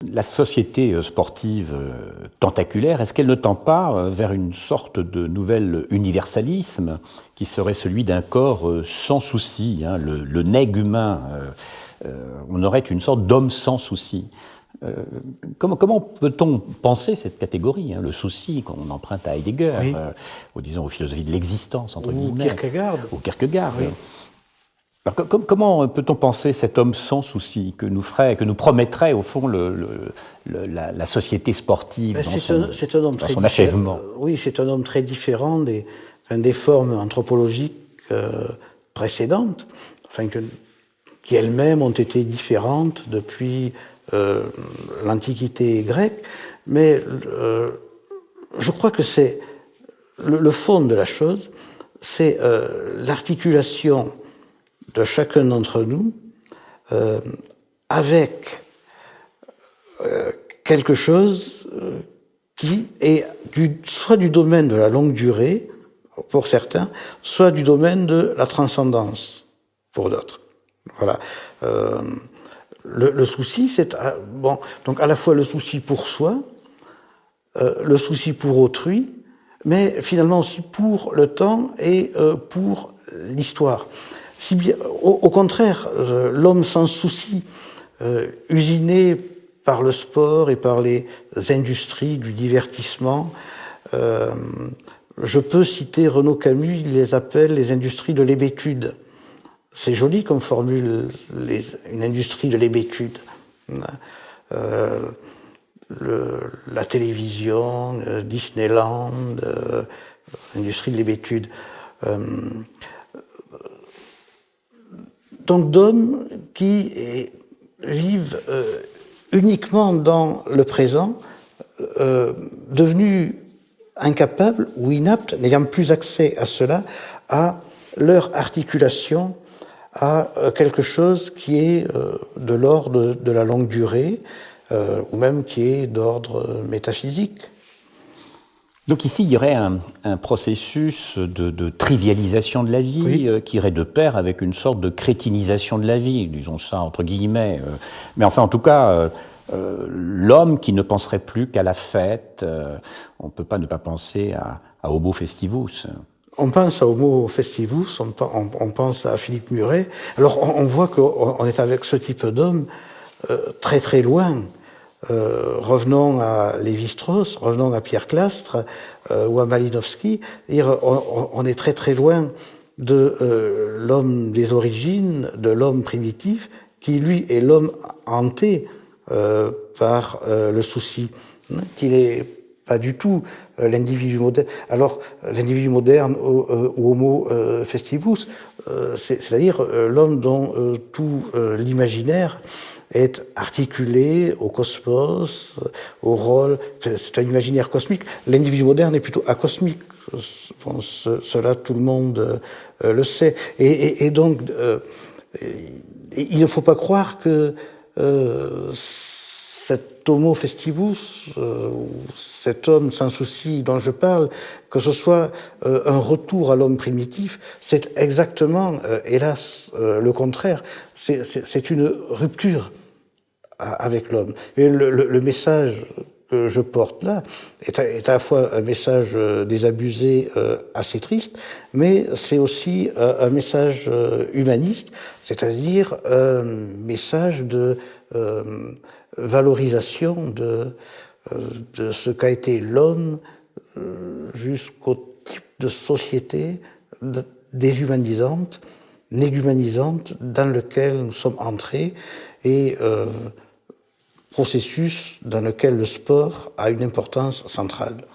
La société sportive tentaculaire, est-ce qu'elle ne tend pas vers une sorte de nouvel universalisme qui serait celui d'un corps sans souci, hein, le nègre humain, on aurait une sorte d'homme sans souci. Comment peut-on penser cette catégorie, hein, le souci qu'on emprunte à Heidegger, oui. Ou disons aux philosophies de l'existence, entre guillemets, Ou Kierkegaard. Oui. Alors, comment peut-on penser cet homme sans souci que nous promettrait au fond la société sportive c'est un homme dans son achèvement? Oui, c'est un homme très différent des formes anthropologiques précédentes, qui elles-mêmes ont été différentes depuis l'Antiquité grecque. Mais je crois que c'est le fond de la chose, c'est l'articulation de chacun d'entre nous avec quelque chose qui est soit du domaine de la longue durée pour certains, soit du domaine de la transcendance pour d'autres. Voilà. Le souci, c'est donc à la fois le souci pour soi, le souci pour autrui, mais finalement aussi pour le temps et pour l'histoire. Si bien, au contraire, l'homme sans souci, usiné par le sport et par les industries du divertissement, je peux citer Renaud Camus, il les appelle les industries de l'hébétude. C'est joli comme formule, une industrie de l'hébétude. La télévision, Disneyland, l'industrie de l'hébétude. Donc d'hommes qui vivent uniquement dans le présent, devenus incapables ou inaptes, n'ayant plus accès à cela, à leur articulation à quelque chose qui est de l'ordre de la longue durée, ou même qui est d'ordre métaphysique. Donc ici, il y aurait un processus de trivialisation de la vie, oui, qui irait de pair avec une sorte de crétinisation de la vie, disons ça entre guillemets. Mais enfin, en tout cas, l'homme qui ne penserait plus qu'à la fête, on ne peut pas ne pas penser à Homo Festivus. On pense à Homo Festivus, on pense à Philippe Muret. Alors on voit qu'on est avec ce type d'homme très très loin. Revenons à Lévi-Strauss, revenons à Pierre Clastres ou à Malinowski. On est très très loin de l'homme des origines, de l'homme primitif, qui lui est l'homme hanté par le souci, qui n'est pas du tout l'individu moderne. Alors l'individu moderne ou Homo Festivus, c'est-à-dire l'homme dont tout l'imaginaire est articulé au cosmos, au rôle, c'est un imaginaire cosmique. L'individu moderne est plutôt acosmique. Bon, cela, tout le monde le sait. Et donc, il ne faut pas croire que cet Homo Festivus, cet homme sans souci dont je parle, que ce soit un retour à l'homme primitif, c'est exactement, hélas, le contraire. C'est une rupture avec l'homme. Et le message que je porte là est à la fois un message désabusé, assez triste, mais c'est aussi un message humaniste, c'est-à-dire un message de valorisation de ce qu'a été l'homme jusqu'au type de société déshumanisante, négumanisante, dans lequel nous sommes entrés, et processus dans lequel le sport a une importance centrale.